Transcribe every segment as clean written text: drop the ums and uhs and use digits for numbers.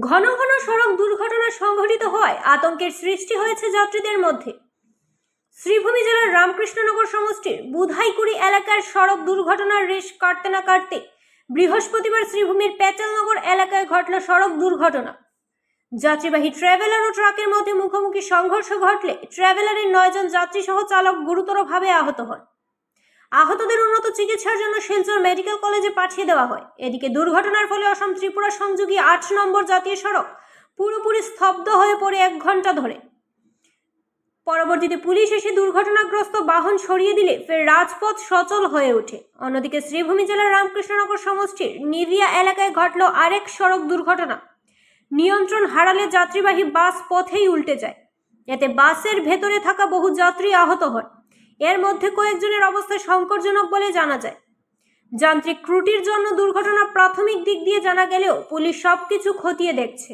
ঘন ঘন সড়ক দুর্ঘটনা সংঘটিত হওয়ায় আতঙ্কের সৃষ্টি হয়েছে যাত্রীদের মধ্যে। শ্রীভূমি জেলার রামকৃষ্ণনগর সমষ্টির বুধাইকুড়ি এলাকার সড়ক দুর্ঘটনার রেশ কাটতে না কাটতে বৃহস্পতিবার শ্রীভূমির পেটেলনগর এলাকায় ঘটল সড়ক দুর্ঘটনা। যাত্রীবাহী ট্রাভেলার ও ট্রাকের মধ্যে মুখোমুখি সংঘর্ষ ঘটলে ট্রাভেলারের 9 জন যাত্রী সহ চালক গুরুতরভাবে আহত হন। আহতদের উন্নত চিকিৎসার জন্য শিলচর মেডিকেল কলেজে পাঠিয়ে দেওয়া হয়। এদিকে দুর্ঘটনার ফলে অসম ত্রিপুরা সংযোগী 8 নম্বর জাতীয় সড়ক পুরোপুরি স্তব্ধ হয়ে পড়ে 1 ঘন্টা ধরে। পরবর্তীতে পুলিশ এসে দুর্ঘটনাগ্রস্ত বাহন সরিয়ে দিলে ফের রাজপথ সচল হয়ে ওঠে। অন্যদিকে শ্রীভূমি জেলার রামকৃষ্ণনগর সমষ্টির নিরিয়া এলাকায় ঘটল আরেক সড়ক দুর্ঘটনা। নিয়ন্ত্রণ হারালে যাত্রীবাহী বাস পথেই উল্টে যায়। এতে বাসের ভেতরে থাকা বহু যাত্রী আহত হন। এর মধ্যে কয়েকজনের অবস্থা সংকটজনক বলে জানা যায়। যান্ত্রিক ত্রুটির জন্য দুর্ঘটনা প্রাথমিক দিক দিয়ে জানা গেলেও পুলিশ সবকিছু খতিয়ে দেখছে।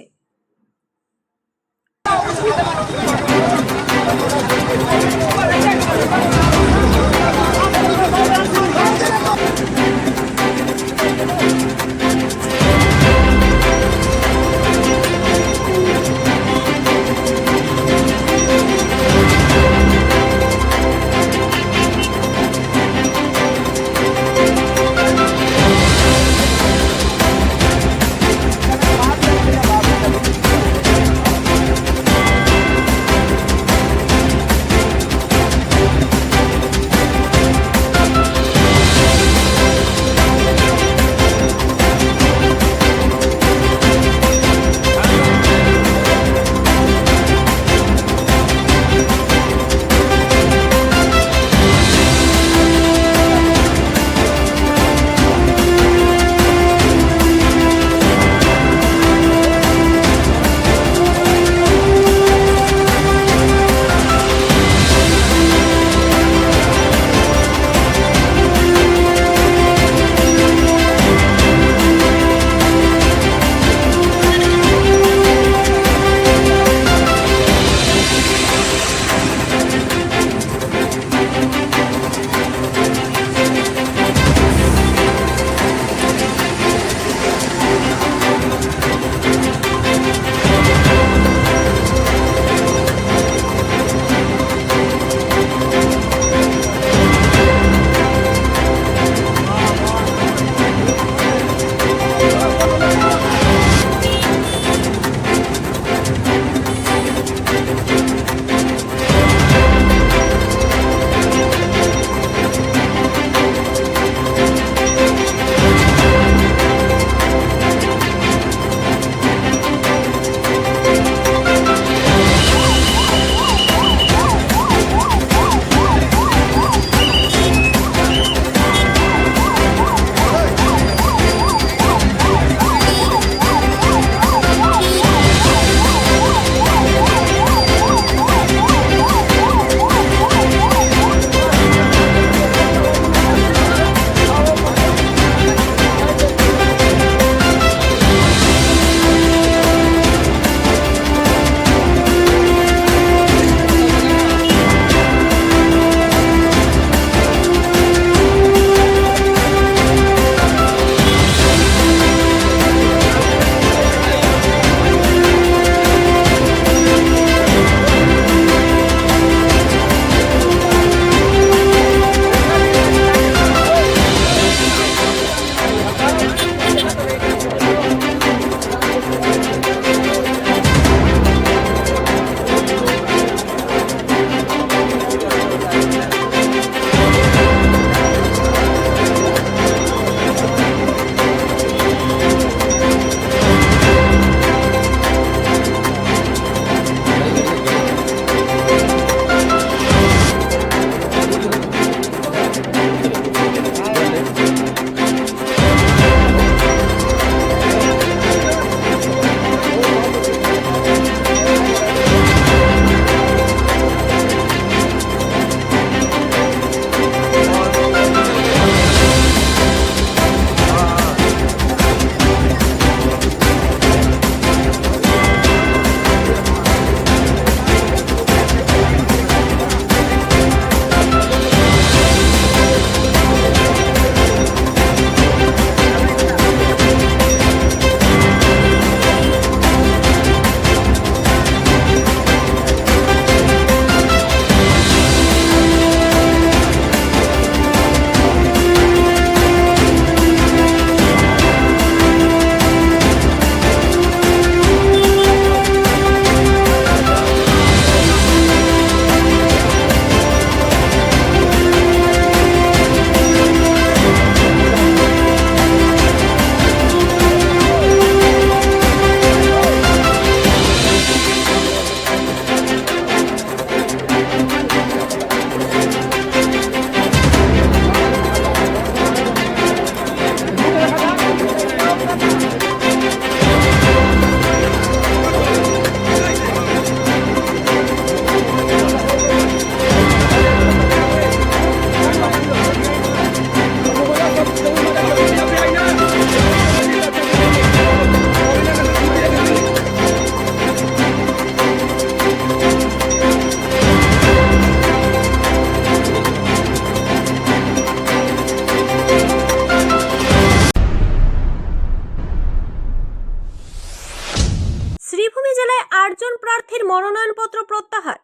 8 জন প্রার্থীর মনোনয়নপত্র প্রত্যাহার।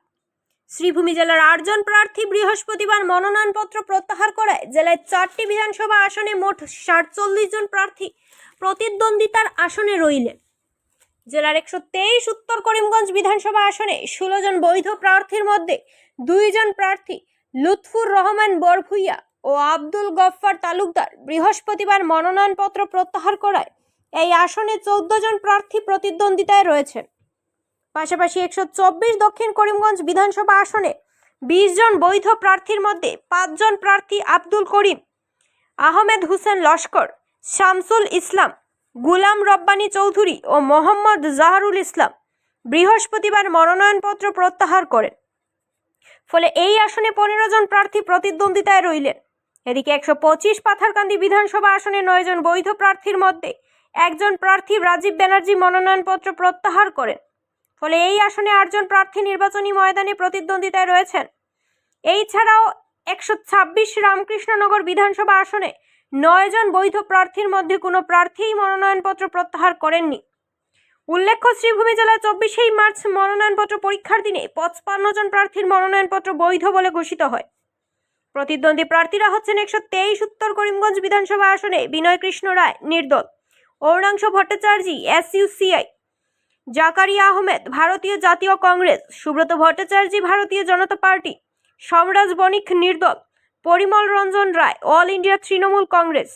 শ্রীভূমি জেলার 8 জন প্রার্থী বৃহস্পতিবার মনোনয়নপত্র প্রত্যাহার করায় জেলায় 4টি বিধানসভা আসনে মোট 47 জন প্রার্থী প্রতিদ্বন্দ্বিতার আসনে রইলেন। জেলার 123 উত্তর করিমগঞ্জ বিধানসভা আসনে 16 জন বৈধ প্রার্থীর মধ্যে 2 জন প্রার্থী লুৎফুর রহমান বরভুইয়া ও আব্দুল গফফার তালুকদার বৃহস্পতিবার মনোনয়নপত্র প্রত্যাহার করায় এই আসনে 14 জন প্রার্থী প্রতিদ্বন্দ্বিতায় রয়েছেন। পাশাপাশি 124 দক্ষিণ করিমগঞ্জ বিধানসভা আসনে 20 জন বৈধ প্রার্থীর মধ্যে 5 জন প্রার্থী আব্দুল করিম, আহমেদ হুসেন লস্কর, শামসুল ইসলাম, গুলাম রব্বানী চৌধুরী ও মোহাম্মদ জাহারুল ইসলাম বৃহস্পতিবার মনোনয়নপত্র প্রত্যাহার করেন। ফলে এই আসনে 15 জন প্রার্থী প্রতিদ্বন্দ্বিতায় রইলেন। এদিকে 125 পাথারকান্দি বিধানসভা আসনে 9 জন বৈধ প্রার্থীর মধ্যে 1 জন প্রার্থী রাজীব ব্যানার্জি মনোনয়নপত্র প্রত্যাহার করেন। ফলে এই আসনে 8 জন প্রার্থী নির্বাচনী ময়দানে প্রতিদ্বন্দ্বিতায় রয়েছেন। এই ছাড়াও 126 রামকৃষ্ণনগর বিধানসভা আসনে 9 জন বৈধ প্রার্থীর মধ্যে কোনো প্রার্থীই মনোনয়নপত্র প্রত্যাহার করেননি। উল্লেখ্য, শ্রীভূমি জেলায় 24 মার্চ মনোনয়নপত্র পরীক্ষার দিনে 55 জন প্রার্থীর মনোনয়নপত্র বৈধ বলে ঘোষিত হয়। প্রতিদ্বন্দ্বী প্রার্থীরা হচ্ছেন 123 উত্তর করিমগঞ্জ বিধানসভা আসনে বিনয় কৃষ্ণ রায় নির্দল, অরুণাংশ ভট্টাচার্য SUCI, জাকারিয়া আহমেদ ভারতীয় জাতীয় কংগ্রেস, সুব্রত ভট্টাচার্য ভারতীয় জনতা পার্টি, সমরাজ বণিক নির্দল, পরিমল রঞ্জন রায় অল ইন্ডিয়া তৃণমূল কংগ্রেস,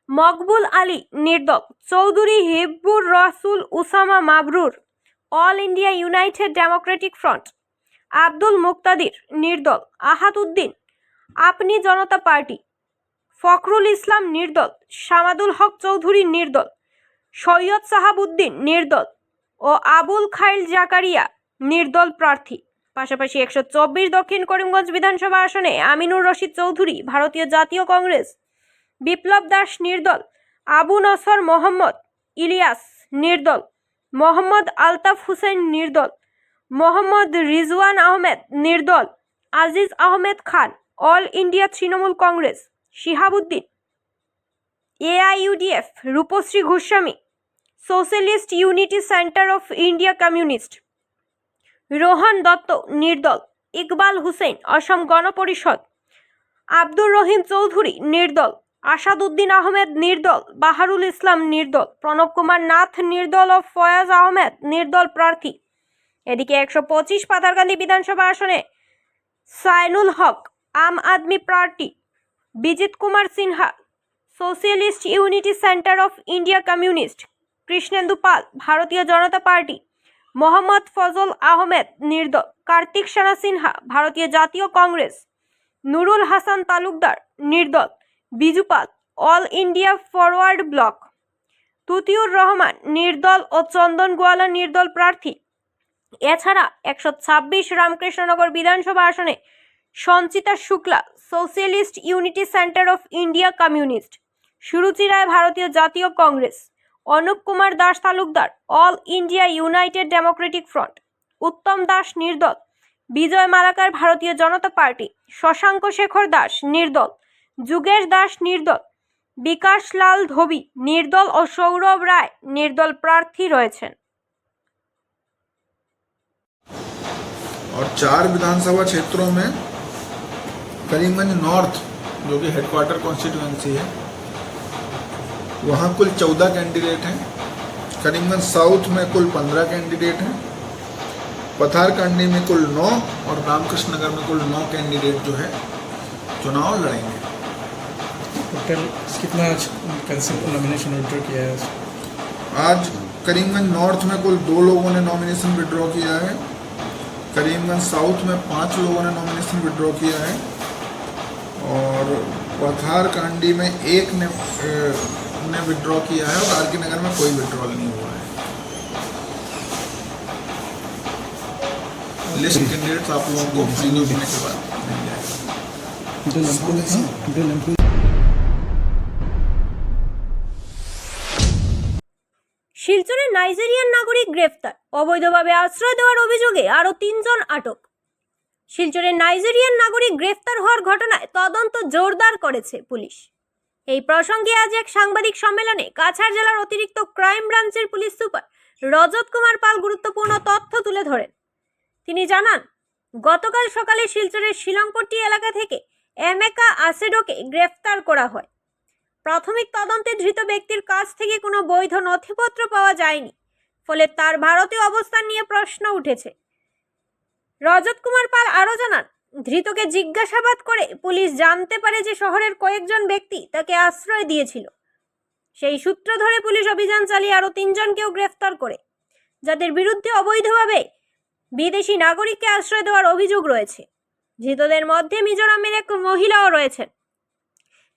মকবুল আলী নির্দল, Chowdhury Hibbur Rasul Usama Mabrur All India United Democratic Front, Abdul Muktadir নির্দল, আহাদ উদ্দিন আপনি জনতা পার্টি, ফখরুল ইসলাম নির্দল, শামাদুল হক চৌধুরী নির্দল, সৈয়দ সাহাবউদ্দিন নির্দল ও আবুল খাইল জাকারিয়া নির্দল প্রার্থী। পাশাপাশি 124 দক্ষিণ করিমগঞ্জ বিধানসভা আসনে আমিনুর রশিদ চৌধুরী ভারতীয় জাতীয় কংগ্রেস, বিপ্লব দাস নির্দল, আবু নসর মোহাম্মদ ইলিয়াস নির্দল, মোহাম্মদ আলতাফ হুসেন নির্দল, মোহাম্মদ রিজওয়ান আহমেদ নির্দল, Aziz Ahmed Khan All India Trinamool Congress, Shihabuddin AIUDF, Rupashree Goswami Socialist Unity Centre of India Communist, Rohan Dutta নির্দল, ইকবাল হুসেন অসম গণপরিষদ, আব্দুর রহিম চৌধুরী নির্দল, আসাদ উদ্দিন আহমেদ নির্দল, বাহারুল ইসলাম নির্দল, প্রণব কুমার নাথ নির্দল ও ফয়াজ আহমেদ নির্দল প্রার্থী। এদিকে 125 পাথারকান্দি বিধানসভা আসনে Sainul Haque Aam Aadmi Party, Bijit Kumar Sinha Socialist Unity Centre of India Communist, Krishnendu Pal Bharatiya Janata Party, Mohammad Fazal Ahmed নির্দল, কার্তিক সেনা সিনহা ভারতীয় জাতীয় কংগ্রেস, নুরুল হাসান তালুকদার নির্দল, Biju Pal All India Forward Bloc, Tutiur Rahman নির্দল ও চন্দন গোয়ালা নির্দল প্রার্থী। এছাড়া 126 রামকৃষ্ণনগর বিধানসভা আসনে Sanchita Shukla Socialist Unity Centre of India Communist, Suruchi Roy Bharatiya Jatiya Congress, Anup Kumar Das Talukdar All India United Democratic Front, Uttam Das নির্দল, বিজয় মালাকার ভারতীয় জনতা পার্টি, শশাঙ্ক শেখর দাস নির্দল, যুগেশ দাস নির্দল, বিকাশ লাল ধোবি নির্দল ও সৌরভ রায় নির্দল প্রার্থী রয়েছেন। और 4 विधानसभा क्षेत्रों में करीमगंज नॉर्थ जो कि हेडक्वार्टर कॉन्स्टिट्यूएंसी है वहाँ कुल 14 कैंडिडेट हैं। करीमगंज साउथ में कुल 15 कैंडिडेट हैं। पथारकांडी में कुल 9 और रामकृष्ण नगर में कुल 9 कैंडिडेट जो है चुनाव लड़ेंगे। टोटल कितना नॉमिनेशन विड्रॉ किया है? आज करीमगंज नॉर्थ में कुल 2 लोगों ने नॉमिनेशन विड्रॉ किया है। करीमगंज साउथ में 5 लोगों ने नॉमिनेशन विड्रॉ किया है और पथारकांडी में 1 ने विड्रॉ किया है और आरके नगर में कोई विड्रॉल नहीं हुआ है। लिस्ट कैंडिडेट्स आप लोगों को रिन्यू होने के बाद मिल जाएगा। শিলচরে নাইজেরিয়ান নাগরিক গ্রেফতার, অবৈধভাবে আশ্রয় দেওয়ার অভিযোগে আরও 3 জন আটক। শিলচরে নাইজেরিয়ান নাগরিক গ্রেফতার হওয়ার ঘটনায় তদন্ত জোরদার করেছে পুলিশ। এই প্রসঙ্গে আজ এক সাংবাদিক সম্মেলনে কাছাড় জেলার অতিরিক্ত ক্রাইম ব্রাঞ্চের পুলিশ সুপার রজত কুমার পাল গুরুত্বপূর্ণ তথ্য তুলে ধরেন। তিনি জানান, গতকাল সকালে শিলচরের শিলংপট্টি এলাকা থেকে এমেকা আসেডোকে গ্রেফতার করা হয়। প্রাথমিক তদন্তে ধৃত ব্যক্তির কাছ থেকে কোনো বৈধ নথিপত্র পাওয়া যায়নি, ফলে তার ভারতীয় অবস্থান নিয়ে প্রশ্ন উঠেছে। রজত কুমার পাল আরও জানান, ধৃতকে জিজ্ঞাসাবাদ করে পুলিশ জানতে পারে যে শহরের কয়েকজন ব্যক্তি তাকে আশ্রয় দিয়েছিল। সেই সূত্র ধরে পুলিশ অভিযান চালিয়ে আরও 3 জনকেও গ্রেফতার করে, যাদের বিরুদ্ধে অবৈধভাবে বিদেশি নাগরিককে আশ্রয় দেওয়ার অভিযোগ রয়েছে। ধৃতদের মধ্যে মিজোরামের এক মহিলাও রয়েছেন।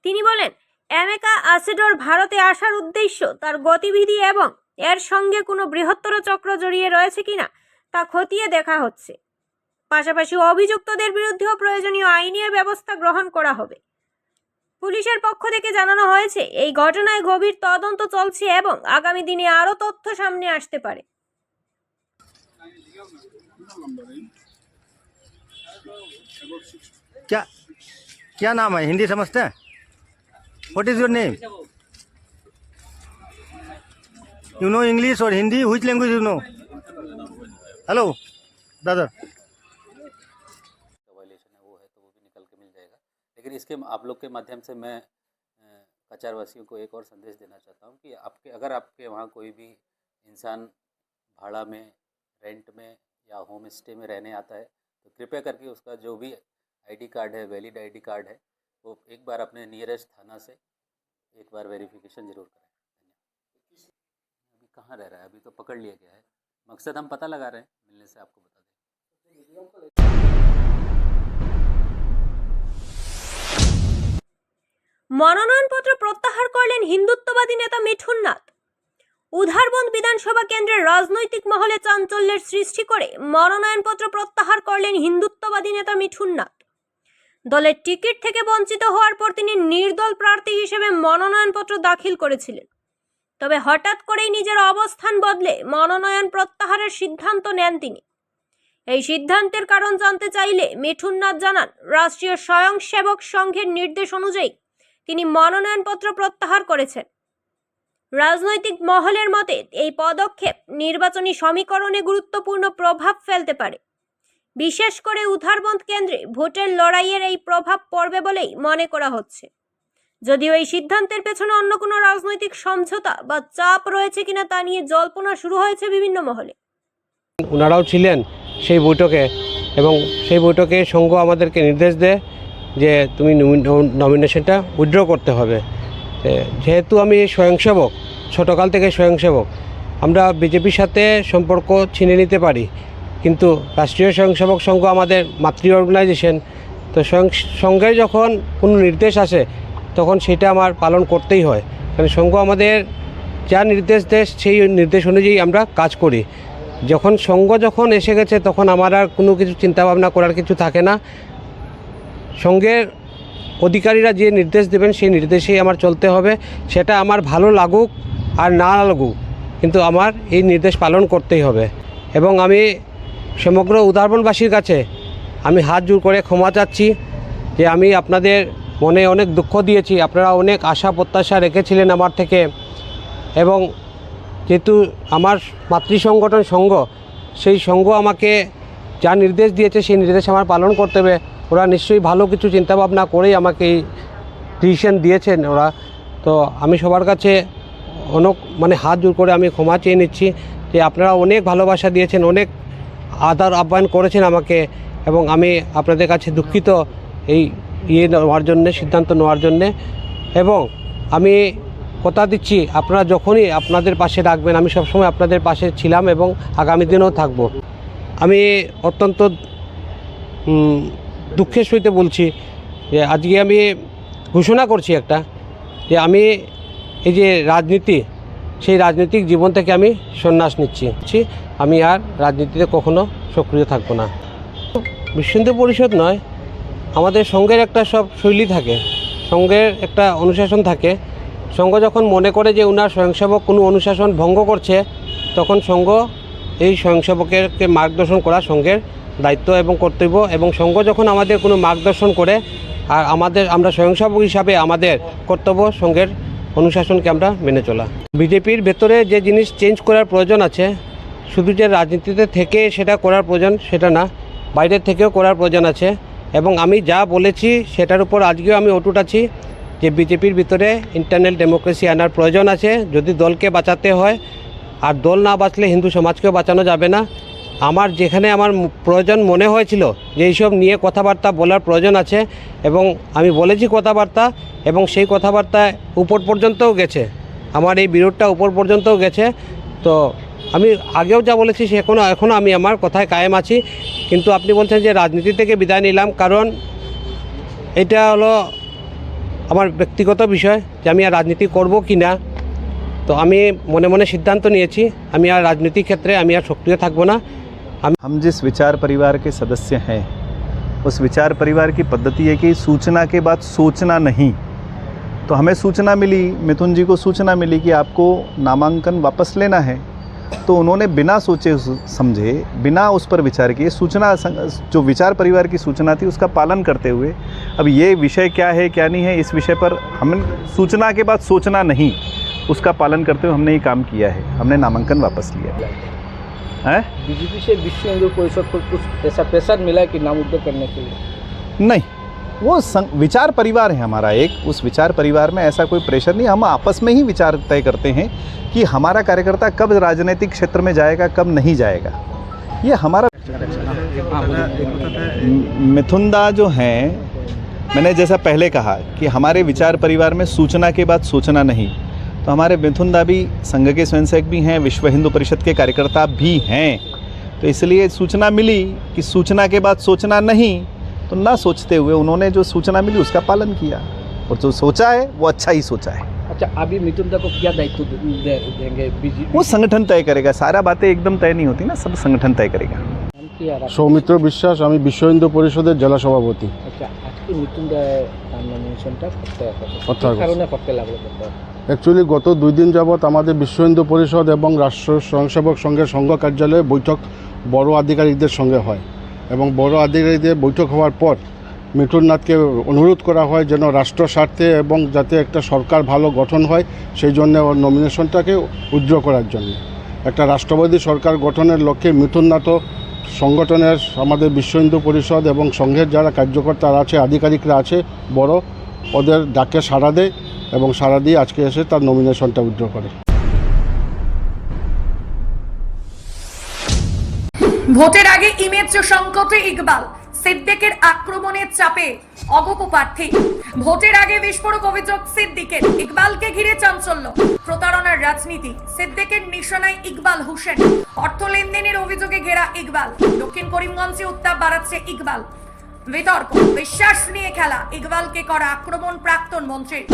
তিনি বলেন, এমেকা আসেডোর ভারতে আসার উদ্দেশ্য, তার গতিবিধি এবং এর সঙ্গে কোনো বৃহত্তর চক্র জড়িয়ে রয়েছে কিনা তা খতিয়ে দেখা হচ্ছে। পাশাপাশি অভিযুক্তদের বিরুদ্ধেও প্রয়োজনীয় আইনি ব্যবস্থা গ্রহণ করা হবে। পুলিশের পক্ষ থেকে জানানো হয়েছে, এই ঘটনায় গভীর তদন্ত চলছে এবং আগামী দিনে আরও তথ্য সামনে আসতে পারে। क्या क्या नाम है? हिंदी समझते हैं? What is your name? You know English और Hindi? Which language you know? Hello brother. Violation है वो है तो वो भी निकल के मिल जाएगा। लेकिन इसके आप लोग के माध्यम से मैं कचार वासियों को एक और संदेश देना चाहता हूँ कि अगर आपके वहाँ कोई भी इंसान भाड़ा में, रेंट में या होम स्टे में रहने आता है तो कृपया करके उसका जो भी आईडी कार्ड है, वैलिड आईडी कार्ड है, वो एक बार अपने नियरेस्ट थाना से एक बार वेरिफिकेशन ज़रूर करें। अभी कहाँ रह रहा है? अभी तो पकड़ लिया गया है। मकसद हम पता लगा रहे हैं, मिलने से आपको बता दें। মনোনয়নপত্র প্রত্যাহার করলেন হিন্দুত্ববাদী নেতা মিঠুন নাথ। উধারবন্দ বিধানসভা কেন্দ্রের রাজনৈতিক মহলে চাঞ্চল্যের সৃষ্টি করে মনোনয়নপত্র প্রত্যাহার করলেন হিন্দুত্ববাদী নেতা মিঠুন নাথ। দলের টিকিট থেকে বঞ্চিত হওয়ার পর তিনি নির্দল প্রার্থী হিসেবে মনোনয়নপত্র দাখিল করেছিলেন। তবে হঠাৎ করেই নিজের অবস্থান বদলে মনোনয়ন প্রত্যাহারের সিদ্ধান্ত নেন তিনি। এই সিদ্ধান্তের কারণ জানতে চাইলে মিঠুন নাথ জানান, রাষ্ট্রীয় স্বয়ংসেবক সংঘের নির্দেশ অনুযায়ী তিনি মনোনয়নপত্র প্রত্যাহার করেছেন। রাজনৈতিক মহলের মতে এই পদক্ষেপ নির্বাচনী সমীকরণে গুরুত্বপূর্ণ প্রভাব ফেলতে পারে। বিশেষ করে উধারবন্দ কেন্দ্রে ভোটের লড়াইয়ের এই প্রভাব পড়বে বলেই মনে করা হচ্ছে। যদিও এই সিদ্ধান্তের পেছনে অন্য কোনো রাজনৈতিক সমঝোতা বা চাপ রয়েছে কিনা তা নিয়ে জল্পনা শুরু হয়েছে বিভিন্ন মহলে। ওনারাও ছিলেন সেই বৈঠকে এবং সেই বৈঠকে সংঘ আমাদেরকে নির্দেশ দেয় যে তুমি নমিনেশনটা উইথড্র করতে হবে। যেহেতু আমি স্বয়ংসেবক, ছোটোকাল থেকে স্বয়ংসেবক, আমরা বিজেপির সাথে সম্পর্ক ছিনে নিতে পারি, কিন্তু রাষ্ট্রীয় স্বয়ংসেবক সংঘ আমাদের মাতৃ অর্গানাইজেশন, তো সংঘের যখন কোনো নির্দেশ আসে তখন সেটা আমার পালন করতেই হয়। কারণ সংঘ আমাদের যা নির্দেশ দেয় সেই নির্দেশ অনুযায়ী আমরা কাজ করি। যখন সংঘ যখন এসে গেছে তখন আমার আর কোনো কিছু চিন্তাভাবনা করার কিছু থাকে না। সংঘের অধিকারীরা যে নির্দেশ দেবেন সেই নির্দেশেই আমার চলতে হবে, সেটা আমার ভালো লাগুক আর না লাগুক, কিন্তু আমার এই নির্দেশ পালন করতেই হবে। এবং আমি সমগ্র উদারবনবাসীর কাছে আমি হাত জোড় করে ক্ষমা চাচ্ছি যে আমি আপনাদের মনে অনেক দুঃখ দিয়েছি। আপনারা অনেক আশা প্রত্যাশা রেখেছিলেন আমার থেকে, এবং যেহেতু আমার মাতৃ সংগঠন সংঘ, সেই সংঘ আমাকে যা নির্দেশ দিয়েছে সেই নির্দেশ আমার পালন করতে হবে। ওরা নিশ্চয়ই ভালো কিছু চিন্তাভাবনা করেই আমাকে এই ডিসিশন দিয়েছেন ওরা। তো আমি সবার কাছে অনেক হাত জোড় করে আমি ক্ষমা চেয়ে নিচ্ছি যে আপনারা অনেক ভালোবাসা দিয়েছেন, অনেক আদর আপ্যায়ন করেছেন আমাকে, এবং আমি আপনাদের কাছে দুঃখিত এই নেওয়ার জন্যে, সিদ্ধান্ত নেওয়ার জন্যে। এবং আমি কথা দিচ্ছি আপনারা যখনই আপনাদের পাশে রাখবেন, আমি সবসময় আপনাদের পাশে ছিলাম এবং আগামী দিনেও থাকব। আমি অত্যন্ত দুঃখের সহিত বলছি যে আজকে আমি ঘোষণা করছি একটা, যে আমি এই যে রাজনীতি, সেই রাজনৈতিক জীবন থেকে আমি সন্ন্যাস নিচ্ছি। আমি আর রাজনীতিতে কখনো সক্রিয় থাকব না। বিশ্ব হিন্দু পরিষদ নয়, আমাদের সংঘের একটা সব শৈলী থাকে, সংঘের একটা অনুশাসন থাকে। সংঘ যখন মনে করে যে ওনার স্বয়ংসেবক কোনো অনুশাসন ভঙ্গ করছে, তখন সংঘ এই স্বয়ংসেবকেরকে মার্গদর্শন করা সংঘের দায়িত্ব এবং কর্তব্য। এবং সংঘ যখন আমাদের কোনো মার্গদর্শন করে, আর আমরা স্বয়ংসেবক হিসাবে আমাদের কর্তব্য সংঘের অনুশাসনকে আমরা মেনে চলা। বিজেপির ভেতরে যে জিনিস চেঞ্জ করার প্রয়োজন আছে, শুধু যে রাজনীতিতে থেকে সেটা করার প্রয়োজন সেটা না, বাইরের থেকেও করার প্রয়োজন আছে। এবং আমি যা বলেছি সেটার উপর আজকেও আমি অটুট আছি যে বিজেপির ভিতরে ইন্টারনাল ডেমোক্রেসি আনার প্রয়োজন আছে যদি দলকে বাঁচাতে হয়। আর দল না বাঁচলে হিন্দু সমাজকেও বাঁচানো যাবে না। আমার যেখানে আমার প্রয়োজন মনে হয়েছিল যে এইসব নিয়ে কথাবার্তা বলার প্রয়োজন আছে, এবং আমি বলেছি কথাবার্তা, এবং সেই কথাবার্তায় উপর পর্যন্তও গেছে, আমার এই বিরোধটা উপর পর্যন্তও গেছে। তো আমি আগেও যা বলেছি সে এখনও আমি আমার কথায় কায়েম আছি। কিন্তু আপনি বলছেন যে রাজনীতি থেকে বিদায় নিলাম, কারণ এটা হলো আমার ব্যক্তিগত বিষয় যে আমি আর রাজনীতি করব কি না। তো আমি মনে মনে সিদ্ধান্ত নিয়েছি আমি আর রাজনীতির ক্ষেত্রে আমি আর সক্রিয় থাকবো না। हम जिस विचार परिवार के सदस्य हैं उस विचार परिवार की पद्धति है कि सूचना के बाद सोचना नहीं। तो हमें सूचना मिली, मिथुन जी को सूचना मिली कि आपको नामांकन वापस लेना है, तो उन्होंने बिना सोचे समझे, बिना उस पर विचार किए, सूचना जो विचार परिवार की सूचना थी उसका पालन करते हुए, अब ये विषय क्या है क्या नहीं है इस विषय पर हम सूचना के बाद सोचना नहीं, उसका पालन करते हुए हमने ये काम किया है, हमने नामांकन वापस लिया है। बीजेपी से विश्व हिंदू परिषद को कुछ ऐसा प्रेशर मिला कि नाम उद्धव करने के लिए? नहीं, वो विचार परिवार है हमारा एक, उस विचार परिवार में ऐसा कोई प्रेशर नहीं। हम आपस में ही विचार तय करते हैं कि हमारा कार्यकर्ता कब राजनीतिक क्षेत्र में जाएगा, कब नहीं जाएगा। ये हमारा मिथुनदा जो हैं, मैंने जैसा पहले कहा कि हमारे विचार परिवार में सूचना के बाद सोचना नहीं, तो हमारे मिथुनदा भी संघ के स्वयंसेवक भी हैं, विश्व हिंदू परिषद के कार्यकर्ता भी हैं। तो इसलिए सूचना मिली कि सूचना के बाद सोचना नहीं, तो ना सोचते हुए उन्होंने जो सूचना मिली उसका पालन किया, और जो सोचा है वो अच्छा ही सोचा है। अच्छा, अभी मिथुनदा को क्या दायित्व देंगे बीजेपी? वो संगठन तय करेगा, सारा बातें एकदम तय नहीं होती ना, सब संगठन तय करेगा। সৌমিত্র বিশ্বাস, আমি বিশ্ব হিন্দু পরিষদের জেলা সভাপতি। আচ্ছা, আজকে মিথুনদা নমিনেশনটা করতে হবে। কারণে করতে লাগলো? অ্যাকচুয়ালি গত 2 দিন যাবৎ আমাদের বিশ্ব হিন্দু পরিষদ এবং রাষ্ট্র স্বয়ংসেবক সংঘের সংঘ কার্যালয়ে বৈঠক বড় আধিকারিকদের সঙ্গে হয়, এবং বড় আধিকারিকদের বৈঠক হওয়ার পর মিঠুননাথকে অনুরোধ করা হয় যেন রাষ্ট্র স্বার্থে এবং যাতে একটা সরকার ভালো গঠন হয় সেই জন্য ওর নমিনেশনটাকে উইথড্র করার জন্য। একটা রাষ্ট্রবাদী সরকার গঠনের লক্ষ্যে মিঠুননাথও সংগঠনের আমাদের বিশ্ব হিন্দু পরিষদ এবং সংঘের যারা কার্যকর্তারা আছে, আধিকারিকরা আছে বড়, ওদের ডাকে সাড়া দেয় এবং সাড়া দিয়ে আজকে এসে তার নমিনেশনটা উইথড্র করে। ভোটের আগে ইমেজ সংকটে ইকবাল, সিদ্দিকের আক্রমণের চাপে অগপ প্রার্থী। ভোটের আগে বিস্ফোরক অভিযোগ সিদ্দিকের, ইকবালকে ঘিরে চাঞ্চল্য। প্রতারণার রাজনীতি, সিদ্দিকের নিশানায় ইকবাল হোসেন। অর্থ লেনদেনের অভিযোগে ঘেরা ইকবাল। দক্ষিণ করিমগঞ্জে উত্তাপ বাড়াচ্ছে ইকবাল। বিতর্ক, বিশ্বাস নিয়ে খেলা, ইকবালকে করা আক্রমণ প্রাক্তন মন্ত্রীর।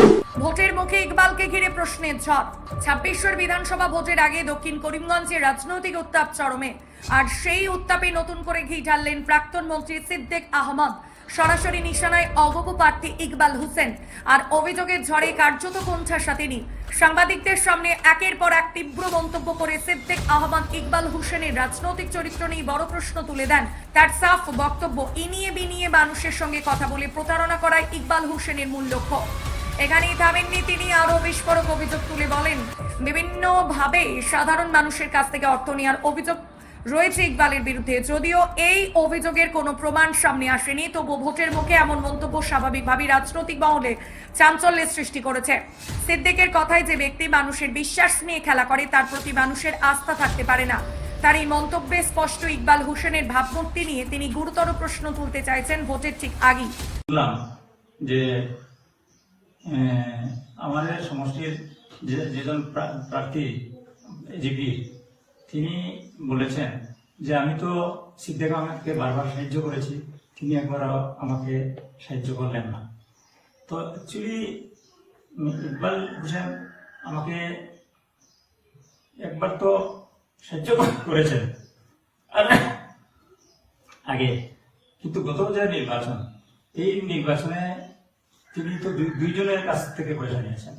ভোটের মুখে ইকবালকে ঘিরে প্রশ্নের ঝড়। 26 বিধানসভা ভোটের আগে দক্ষিণ করিমগঞ্জে রাজনৈতিক উত্তাপ চরমে, আর সেই উত্তাপে নতুন করে ঘি ঢাললেন প্রাক্তন মন্ত্রী সিদ্দিক আহমদ। সরাসরি নিশানায় অগপ প্রার্থী ইকবাল হোসেন, আর অভিযোগের ঝড়ে কার্যত কোণঠাসা সাথেনি। সাংবাদিকদের সামনে একের পর এক তীব্র মন্তব্য করে সিদ্দিক আহমদ ইকবাল হোসেনের রাজনৈতিক চরিত্র নিয়ে বড় প্রশ্ন তুলে দেন। তার সাফ বক্তব্য, ইনিয়ে বিনিয়ে মানুষের সঙ্গে কথা বলে প্রতারণা করায় ইকবাল হোসেনের মূল লক্ষ্য। এখানেই থামেননি তিনি, আরো বিস্ফোরক অভিযোগ তুলে বলেন বিভিন্নভাবে সাধারণ মানুষের কাছ থেকে অর্থ নেওয়ার অভিযোগ রয়েছে ইকবালের বিরুদ্ধে। যদিও এই অভিযোগের কোনো প্রমাণ সামনে আসেনি, তবু ভোটের মুখে এমন মন্তব্য স্বাভাবিকভাবেই রাজনৈতিক মহলে চাঞ্চল্যের সৃষ্টি করেছে। সিদ্দিকের কথায় যে ব্যক্তি মানুষের বিশ্বাস নিয়ে খেলা করে তার প্রতি মানুষের আস্থা থাকতে পারে না। তার এই মন্তব্যে স্পষ্ট ইকবাল হোসেনের ভাবমূর্তি নিয়ে তিনি গুরুতর প্রশ্ন তুলতে চাইছেন ভোটের ঠিক আগেই। বললাম যে আমাদের সমষ্টির যেজন প্রার্থী জিপি, তিনি বলেছেন যে আমি তো সিদ্দিক আহমেদকে বারবার সাহায্য করেছি, তিনি একবারও আমাকে সাহায্য করলেন না। তো অ্যাকচুয়ালি ইকবাল হোসেন আমাকে একবার তো সাহায্য করেছেন আগে, কিন্তু গত যে নির্বাচন, এই নির্বাচনে তিনি তো দুইজনের কাছ থেকে পয়সা নিয়েছেন।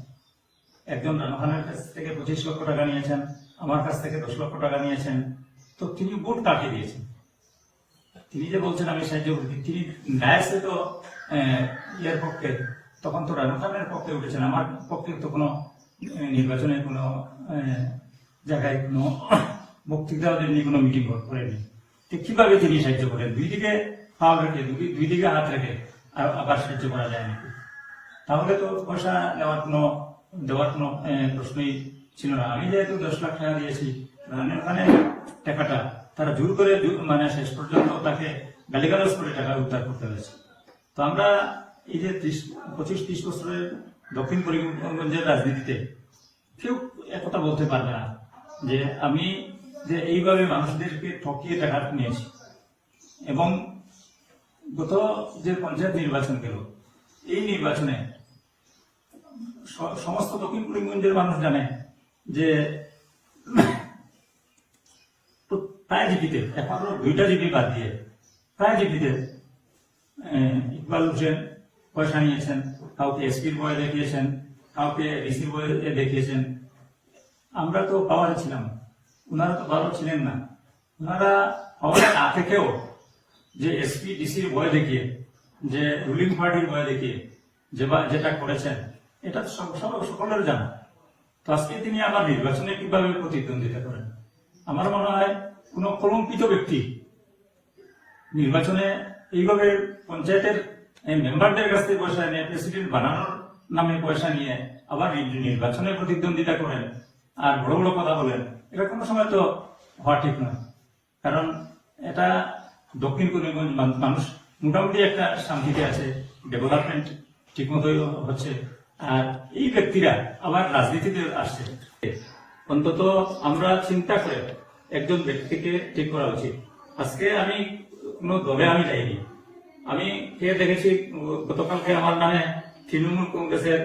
একজন রানা খানের কাছ থেকে 25 লক্ষ টাকা নিয়েছেন, আমার কাছ থেকে 10 লক্ষ টাকা নিয়েছেন। তো তিনি ভোট কাটিয়ে দিয়েছেন। তিনি যে বলছেন আমি সাহায্য করি, তিনি ডায়াসে তো ইয়ের পক্ষে, তখন তো রানা খানের পক্ষে উঠেছেন, আমার পক্ষে তো কোনো নির্বাচনে কোনো জায়গায় কোনো বক্তৃতা দেননি, কোনো মিটিং করেনি। তো কিভাবে তিনি সাহায্য করেন? দুই দিকে পা রেখে, দুই দিকে হাত রেখে আবার সাহায্য করা যায় নাকি? তাহলে তো পয়সা দেওয়ার কোনো প্রশ্নই ছিল না। আমি যেহেতু 10 লাখ টাকা দিয়েছি, ওখানে টাকাটা তারা জোর করে মানে শেষ পর্যন্ত তাকে গালিগালাজ করে টাকা উদ্ধার করতে হয়েছে। তো আমরা এই যে 25-30 বছরের দক্ষিণ করিমগঞ্জের রাজনীতিতে কেউ একথা বলতে পারবে না যে আমি যে এইভাবে মানুষদেরকে ঠকিয়ে টাকা নিয়েছি। এবং গত যে পঞ্চায়েত নির্বাচন গেল, এই নির্বাচনে সমস্ত দক্ষিণ করিমগঞ্জের মানুষ জানে যে প্রায় জিপিতে, একমাত্র 2টা জিপি বাদ দিয়ে প্রায় জিপিতে ইকবাল হোসেন পয়সা নিয়েছেন, কাউকে এসপির বয়ে দেখিয়েছেন, কাউকে ডিসির বয়ে দেখিয়েছেন। আমরা তো পাওয়ারে ছিলাম, ওনারা তো পাওয়ার ছিলেন না। ওনারা পাওয়ারে না থেকেও যে এসপি ডিসির বয়ে দেখিয়ে, যে রুলিং পার্টির বয়ে দেখিয়ে যেটা করেছেন, এটা তো সকলের জানা। তো আজকে তিনি আবার নির্বাচনে কিভাবে প্রতিদ্বন্দ্বিতা করেন? আমার মনে হয় কোন কলঙ্কিত ব্যক্তি নির্বাচনে এইভাবে পঞ্চায়েতের মেম্বারদের কাছ থেকে পয়সা নিয়ে, প্রেসিডেন্ট বানানোর নামে পয়সা নিয়ে আবার নির্বাচনে প্রতিদ্বন্দ্বিতা করেন আর বড় বড় কথা বলেন, এটা কোনো সময় তো হওয়া ঠিক নয়। কারণ এটা দক্ষিণ করিমগঞ্জ মানুষ মোটামুটি একটা শান্তিতে আছে, ডেভেলপমেন্ট ঠিক মতোই হচ্ছে। আর এই ব্যক্তিরা আবার রাজনীতিতে আসছে। অন্তত আমরা চিন্তা করে একজন ব্যক্তিকে ঠিক করা উচিত। আজকে আমি কোনো দলে আমি যাইনি, আমি দেখেছি গতকালকে আমার নামে তৃণমূল কংগ্রেসের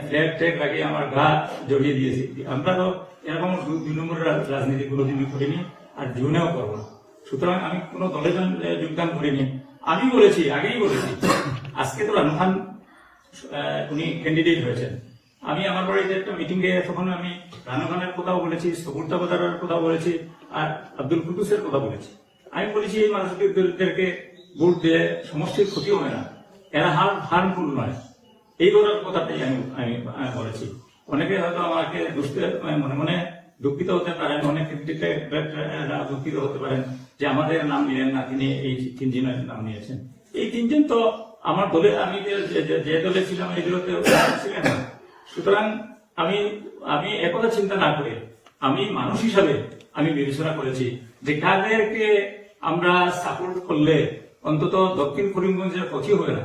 ফ্ল্যাগ ট্যাগ লাগিয়ে আমার গা জড়িয়ে দিয়েছি। আমরা তো এরকম 2 নম্বরের রাজনীতি কোনোদিনই করিনি আর জীবনেও করবো না। সুতরাং আমি কোনো দলে যোগদান করিনি। আমি বলেছি, আগেই বলেছি, আজকে তো রানু খান উনি ক্যান্ডিডেট হয়েছেন। আমি আমার বাড়িতে একটা মিটিং এ তখন আমি রানু খানের কথাও বলেছি, সবুরতা বাজারের কথা বলেছি, আর আব্দুল কুদ্দুসের কথা বলেছি। আমি বলেছি এই মানুষদেরকে ভোট দিয়ে সমষ্টির ক্ষতি হবে না, এরা হার্মফুল নয়, এই কথাটাই আমি বলেছি। অনেকে হয়তো আমাকে মনে মনে দুঃখিত হতে পারেন, অনেক দুঃখিত হতে পারেন যে আমাদের নাম নিলেন না, তিনি এই 3 জনের নাম নিয়েছেন। এই 3 জন তো আমার দলে, আমি যে দলে ছিলাম এই দলতে ছিলেন না। সুতরাং আমি একথা চিন্তা না করে আমি মানুষ হিসাবে আমি বিবেচনা করেছি যে কাদেরকে আমরা সাপোর্ট করলে অন্তত দক্ষিণ করিমগঞ্জের ক্ষতি হবে না।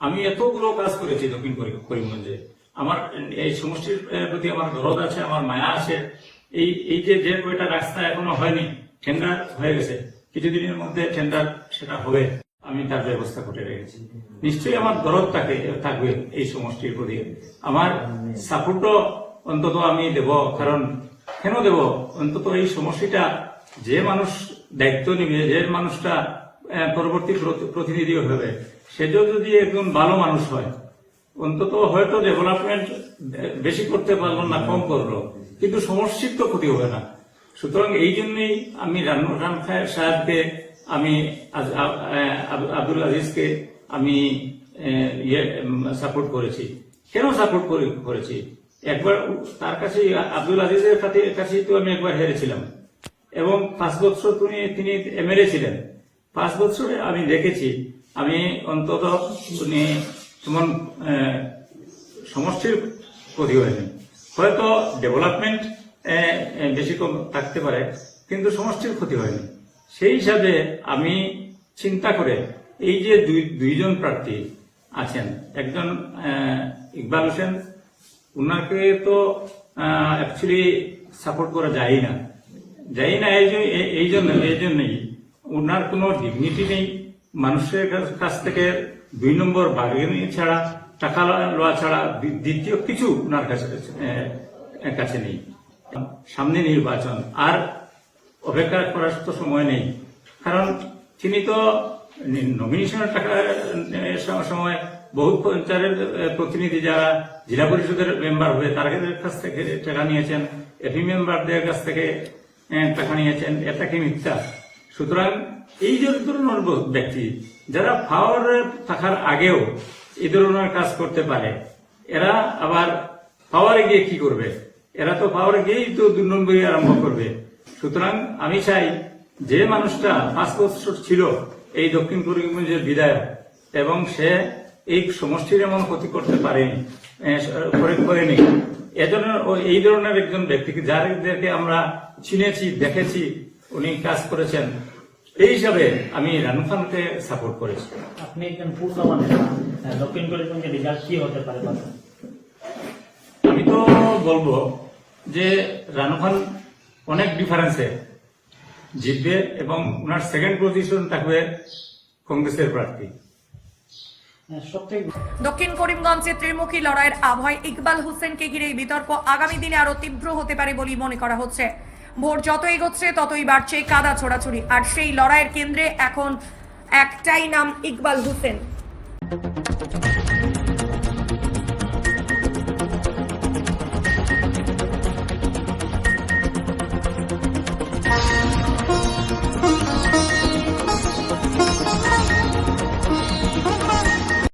আমি এতগুলো কাজ করেছি দক্ষিণ করিমগঞ্জে, আমার এই সমষ্টির প্রতি আমার দরদ আছে, আমার মায়া আছে। এই যে কয়টা রাস্তা এখনো হয়নি, টেন্ডার হয়ে গেছে, কিছুদিনের মধ্যে টেন্ডার সেটা হবে, আমি তার ব্যবস্থা করে রেখেছি। নিশ্চয়ই আমার দরদ থাকবে এই সমষ্টির প্রতি, আমার সাপোর্টও অন্তত আমি দেব। কারণ কেন দেব? অন্তত এই সমষ্টিটা যে মানুষ দায়িত্ব নিবে, যে মানুষটা পরবর্তী প্রতিনিধি হবে, সে যদি একজন ভালো মানুষ হয়, অন্তত হয়তো ডেভেলপমেন্ট বেশি করতে পারলো না, কম করলো, কিন্তু সমষ্টির তো ক্ষতি হবে না। সুতরাং এই জন্যই আমি রান সাহেবকে, আমি আব্দুল আজিজকে আমি সাপোর্ট করেছি। কেন সাপোর্ট করেছি? একবার তার কাছে, আব্দুল আজিজের কাছে তো আমি একবার হেরেছিলাম, এবং 5 বছর তিনি এমএলএ ছিলেন। 5 বছরে আমি দেখেছি, আমি অন্তত উনি তেমন সমষ্টির ক্ষতি হয়নি। হয়তো ডেভেলপমেন্ট বেশি কম থাকতে পারে, কিন্তু সমষ্টির ক্ষতি হয়নি। সেই হিসাবে আমি চিন্তা করে এই যে 2 জন প্রার্থী আছেন, একজন ইকবাল হোসেন, উনাকে তো অ্যাকচুয়ালি সাপোর্ট করা যায় না। এই জন্যই উনার কোনো ডিগনিটি নেই, মানুষের কাছ থেকে 2 নম্বর বার্গেনিং ছাড়া, টাকা লওয়া ছাড়া দ্বিতীয় কিছু উনার কাছে নেই। সামনে নির্বাচন, আর অপেক্ষা করার তো সময় নেই। কারণ তিনি তো নমিনেশনের টাকা সময় বহু পঞ্চায়েতের প্রতিনিধি যারা জেলা পরিষদের মেম্বার হবে তাদের কাছ থেকে টাকা নিয়েছেন, এপি মেম্বারদের কাছ থেকে টাকা নিয়েছেন, এটা কি মিথ্যা? সুতরাং এই যে ধরনের ব্যক্তি যারা পাওয়ারে থাকার আগেও এই ধরনের কাজ করতে পারে, এরা আবার পাওয়ারে গিয়ে কি করবে? এরা তো পাওয়ারে গিয়েই তো 2 নম্বরই আরম্ভ করবে। সুতরাং আমি চাই যে মানুষটা 5 বছর ছিল এই দক্ষিণ করিমগঞ্জের বিধায়ক এবং সে এই সমষ্টির এমন ক্ষতি করতে পারেনি, করেনি, এজন্য এই ধরনের একজন ব্যক্তিকে যাদেরকে আমরা চিনেছি, দেখেছি, উনি কাজ করেছেন, এই হিসাবে আমি রানু খানকে সাপোর্ট করেছি। আপনি একজন পূর্ণ মানে দক্ষিণ করিমগঞ্জের রেজাল্ট কি হতে পারে? আমি তো বলবো যে রানু খান অনেক ডিফারেন্সে জিতবে এবং ওনার সেকেন্ড পজিশন থাকবে কংগ্রেসের প্রার্থী। দক্ষিণ করিমগঞ্জে ত্রিমুখী লড়াইয়ের আবহাওয়ায় ইকবাল হোসেনকে ঘিরে এই বিতর্ক আগামী দিনে আরো তীব্র হতে পারে বলেই মনে করা হচ্ছে। ভোট যত এগোচ্ছে ততই বাড়ছে কাদা ছোড়াছুড়ি, আর সেই লড়াইয়ের কেন্দ্রে এখন একটাই নাম, ইকবাল হোসেন।